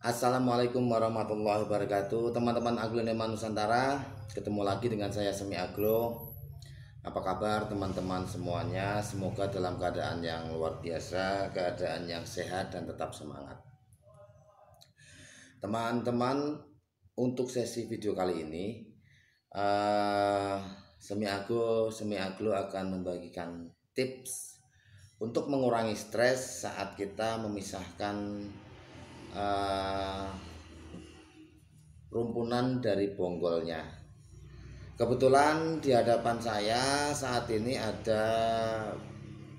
Assalamualaikum warahmatullahi wabarakatuh. Teman-teman Agroneman Nusantara, ketemu lagi dengan saya Semi Agro. Apa kabar teman-teman semuanya? Semoga dalam keadaan yang luar biasa, keadaan yang sehat dan tetap semangat. Teman-teman, untuk sesi video kali ini Semi Agro akan membagikan tips untuk mengurangi stres saat kita memisahkan rumpunan dari bonggolnya. Kebetulan di hadapan saya saat ini ada,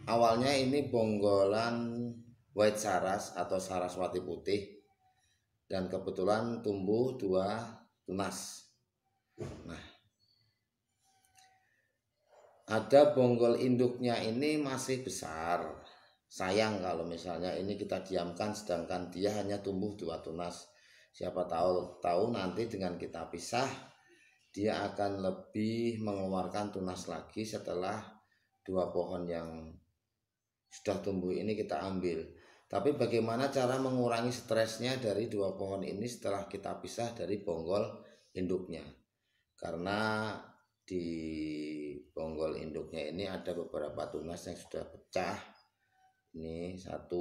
awalnya ini bonggolan white saras atau saraswati putih, dan kebetulan tumbuh 2 tunas. Nah, ada bonggol induknya ini masih besar. Sayang kalau misalnya ini kita diamkan sedangkan dia hanya tumbuh 2 tunas. Siapa tahu nanti dengan kita pisah dia akan lebih mengeluarkan tunas lagi setelah 2 pohon yang sudah tumbuh ini kita ambil. Tapi bagaimana cara mengurangi stresnya dari 2 pohon ini setelah kita pisah dari bonggol induknya? Karena di bonggol induknya ini ada beberapa tunas yang sudah pecah. Ini 1,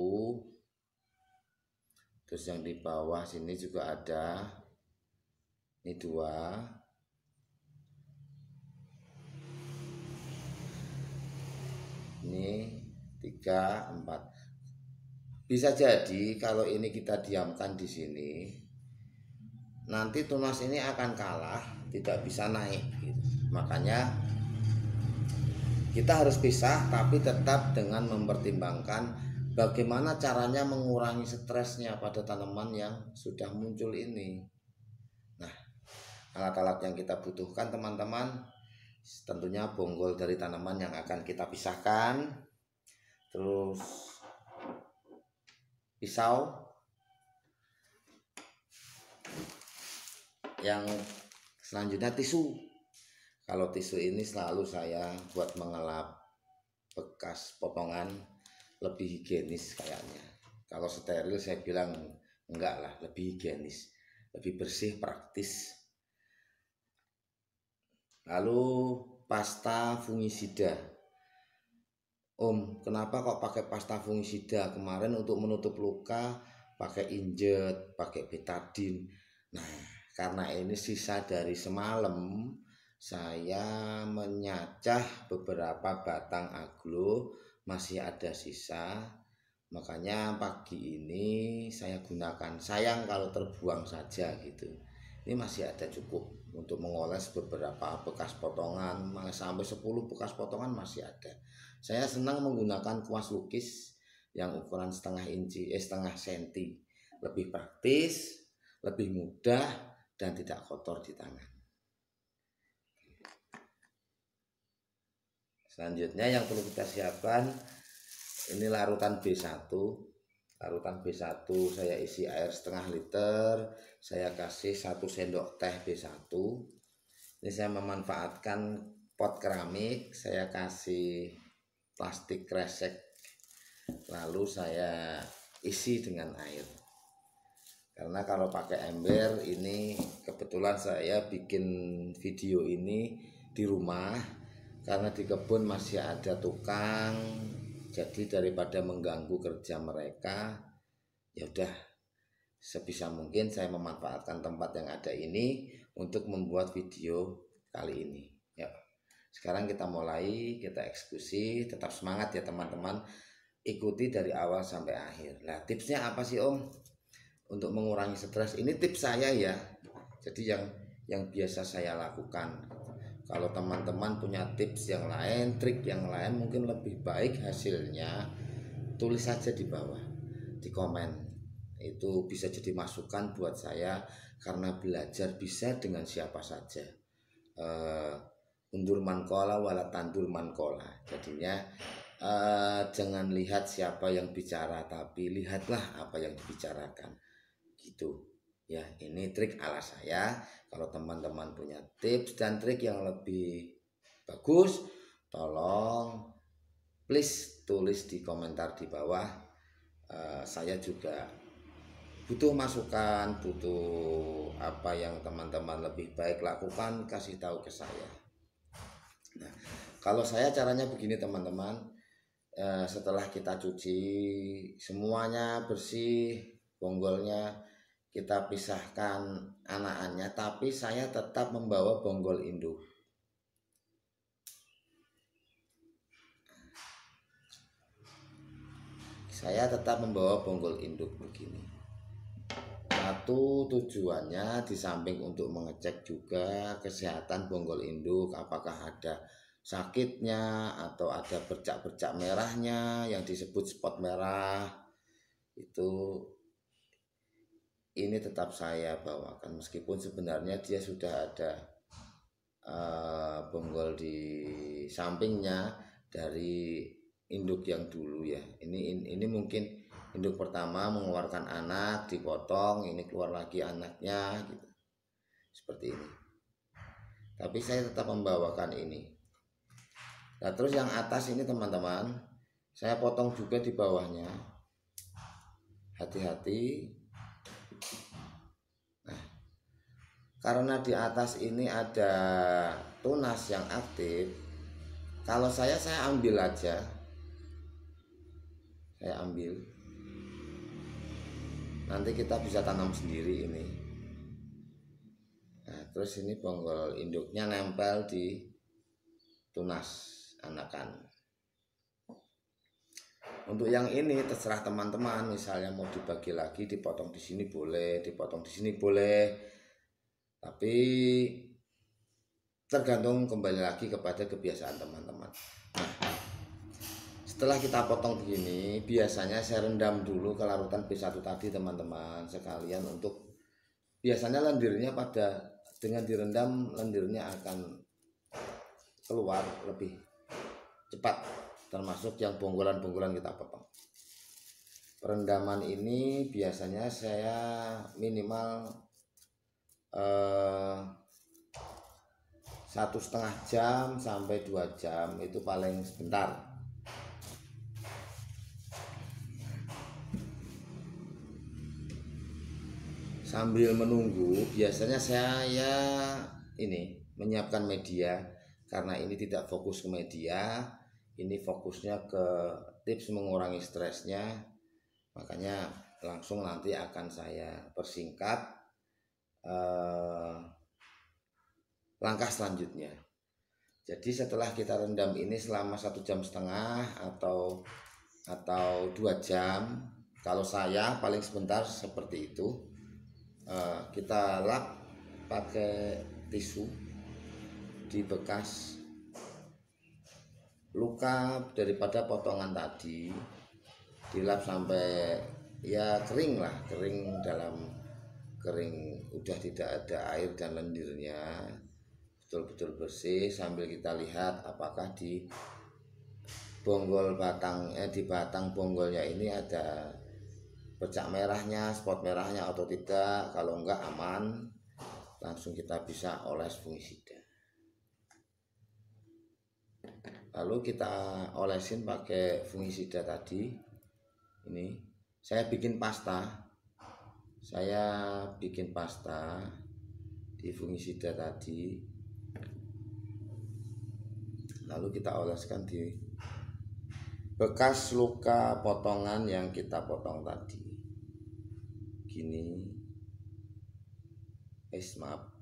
terus yang di bawah sini juga ada, ini 2, ini 3, 4. Bisa jadi kalau ini kita diamkan di sini, nanti tunas ini akan kalah, tidak bisa naik gitu. Makanya kita harus pisah, tapi tetap dengan mempertimbangkan bagaimana caranya mengurangi stresnya pada tanaman yang sudah muncul ini. Nah, alat-alat yang kita butuhkan teman-teman, tentunya bonggol dari tanaman yang akan kita pisahkan, terus pisau, yang selanjutnya tisu. Kalau tisu ini selalu saya buat mengelap bekas potongan, lebih higienis kayaknya. Kalau steril saya bilang enggak lah, lebih higienis, lebih bersih, praktis. Lalu pasta fungisida. Om, kenapa kok pakai pasta fungisida? Kemarin untuk menutup luka pakai injet, pakai betadine. Nah, karena ini sisa dari semalam, saya menyacah beberapa batang aglo, masih ada sisa. Makanya pagi ini saya gunakan. Sayang kalau terbuang saja gitu. Ini masih ada cukup untuk mengoles beberapa bekas potongan, sampai 10 bekas potongan masih ada. Saya senang menggunakan kuas lukis yang ukuran setengah senti. Lebih praktis, lebih mudah, dan tidak kotor di tangan. Selanjutnya yang perlu kita siapkan, ini larutan B1. Larutan B1 saya isi air setengah liter, saya kasih 1 sendok teh B1. Ini saya memanfaatkan pot keramik, saya kasih plastik kresek, lalu saya isi dengan air. Karena kalau pakai ember, ini kebetulan saya bikin video ini di rumah, karena di kebun masih ada tukang, jadi daripada mengganggu kerja mereka, ya udah sebisa mungkin saya memanfaatkan tempat yang ada ini untuk membuat video kali ini. Ya, sekarang kita mulai, kita eksekusi. Tetap semangat ya teman-teman, ikuti dari awal sampai akhir. Nah, tipsnya apa sih Om untuk mengurangi stres? Ini tips saya ya, jadi yang biasa saya lakukan. Kalau teman-teman punya tips yang lain, trik yang lain, mungkin lebih baik hasilnya, tulis saja di bawah, di komen. Itu bisa jadi masukan buat saya, karena belajar bisa dengan siapa saja. Undur mankola wala tandur mankola. Jadinya jangan lihat siapa yang bicara, tapi lihatlah apa yang dibicarakan gitu. Ya, ini trik ala saya. Kalau teman-teman punya tips dan trik yang lebih bagus, tolong please tulis di komentar di bawah. Saya juga butuh masukan, butuh apa yang teman-teman lebih baik lakukan, kasih tahu ke saya. Nah, kalau saya caranya begini teman-teman, setelah kita cuci semuanya bersih, bonggolnya kita pisahkan anakannya, tapi saya tetap membawa bonggol induk. Saya tetap membawa bonggol induk begini. Satu tujuannya di samping untuk mengecek juga kesehatan bonggol induk, apakah ada sakitnya atau ada bercak-bercak merahnya yang disebut spot merah, itu ini tetap saya bawakan meskipun sebenarnya dia sudah ada bonggol di sampingnya dari induk yang dulu ya. Ini mungkin induk pertama mengeluarkan anak, dipotong, ini keluar lagi anaknya gitu. Seperti ini. Tapi saya tetap membawakan ini. Nah, terus yang atas ini teman-teman, saya potong juga di bawahnya. Hati-hati. Nah, karena di atas ini ada tunas yang aktif, kalau saya ambil aja. Saya ambil, nanti kita bisa tanam sendiri ini. Nah, terus ini bonggol induknya nempel di tunas anakan. Untuk yang ini terserah teman-teman, misalnya mau dibagi lagi, dipotong di sini boleh, dipotong di sini boleh, tapi tergantung kembali lagi kepada kebiasaan teman-teman. Nah, setelah kita potong begini, biasanya saya rendam dulu ke larutan B1 tadi teman-teman sekalian, untuk biasanya lendirnya dengan direndam lendirnya akan keluar lebih cepat, termasuk yang bonggolan-bonggolan kita potong. Perendaman ini biasanya saya minimal 1,5 jam sampai 2 jam, itu paling sebentar. Sambil menunggu biasanya saya ini menyiapkan media, karena ini tidak fokus ke media, ini fokusnya ke tips mengurangi stresnya, makanya langsung nanti akan saya persingkat langkah selanjutnya. Jadi setelah kita rendam ini selama 1,5 jam atau 2 jam, kalau saya paling sebentar seperti itu, kita lap pakai tisu di bekas luka daripada potongan tadi, dilap sampai ya kering lah, kering udah tidak ada air dan lendirnya, betul-betul bersih, sambil kita lihat apakah di batang bonggolnya ini ada bercak merahnya, spot merahnya atau tidak. Kalau enggak aman, langsung kita bisa oles fungisida. Lalu kita olesin pakai fungisida tadi. Ini saya bikin pasta di fungisida tadi, lalu kita oleskan di bekas luka potongan yang kita potong tadi. Gini, maaf,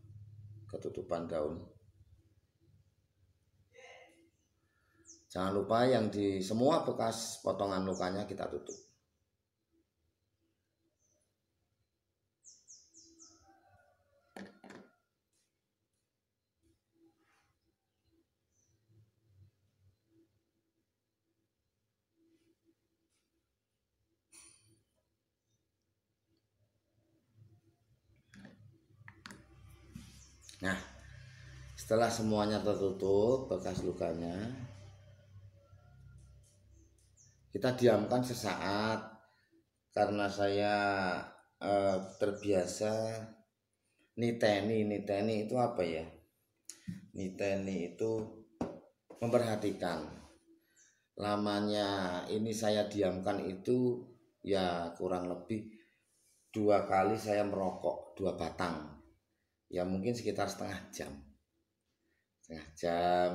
ketutupan daun. Jangan lupa yang di semua bekas potongan lukanya kita tutup. Nah, setelah semuanya tertutup bekas lukanya, kita diamkan sesaat, karena saya terbiasa niteni itu apa ya? Niteni itu memperhatikan. Lamanya ini saya diamkan itu ya kurang lebih 2 kali saya merokok 2 batang, ya mungkin sekitar setengah jam,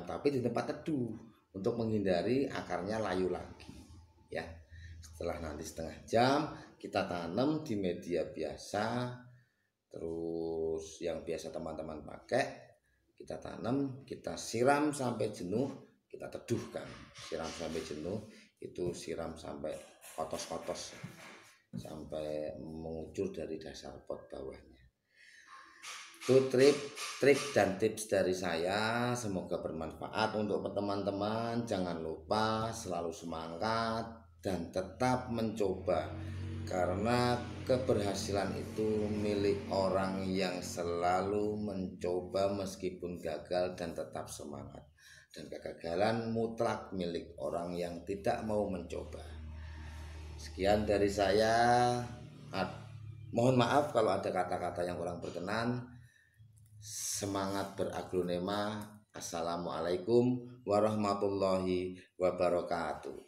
tapi di tempat teduh untuk menghindari akarnya layu lagi ya. Setelah nanti setengah jam kita tanam di media biasa, terus yang biasa teman-teman pakai, kita tanam, kita siram sampai jenuh, kita teduhkan. Siram sampai jenuh, itu siram sampai kotos-kotos, sampai mengucur dari dasar pot bawahnya. Itu trik dan tips dari saya, semoga bermanfaat untuk teman-teman. Jangan lupa selalu semangat dan tetap mencoba, karena keberhasilan itu milik orang yang selalu mencoba meskipun gagal dan tetap semangat, dan kegagalan mutlak milik orang yang tidak mau mencoba. Sekian dari saya. Mohon maaf kalau ada kata-kata yang kurang berkenan. Semangat beraglonema. Assalamualaikum warahmatullahi wabarakatuh.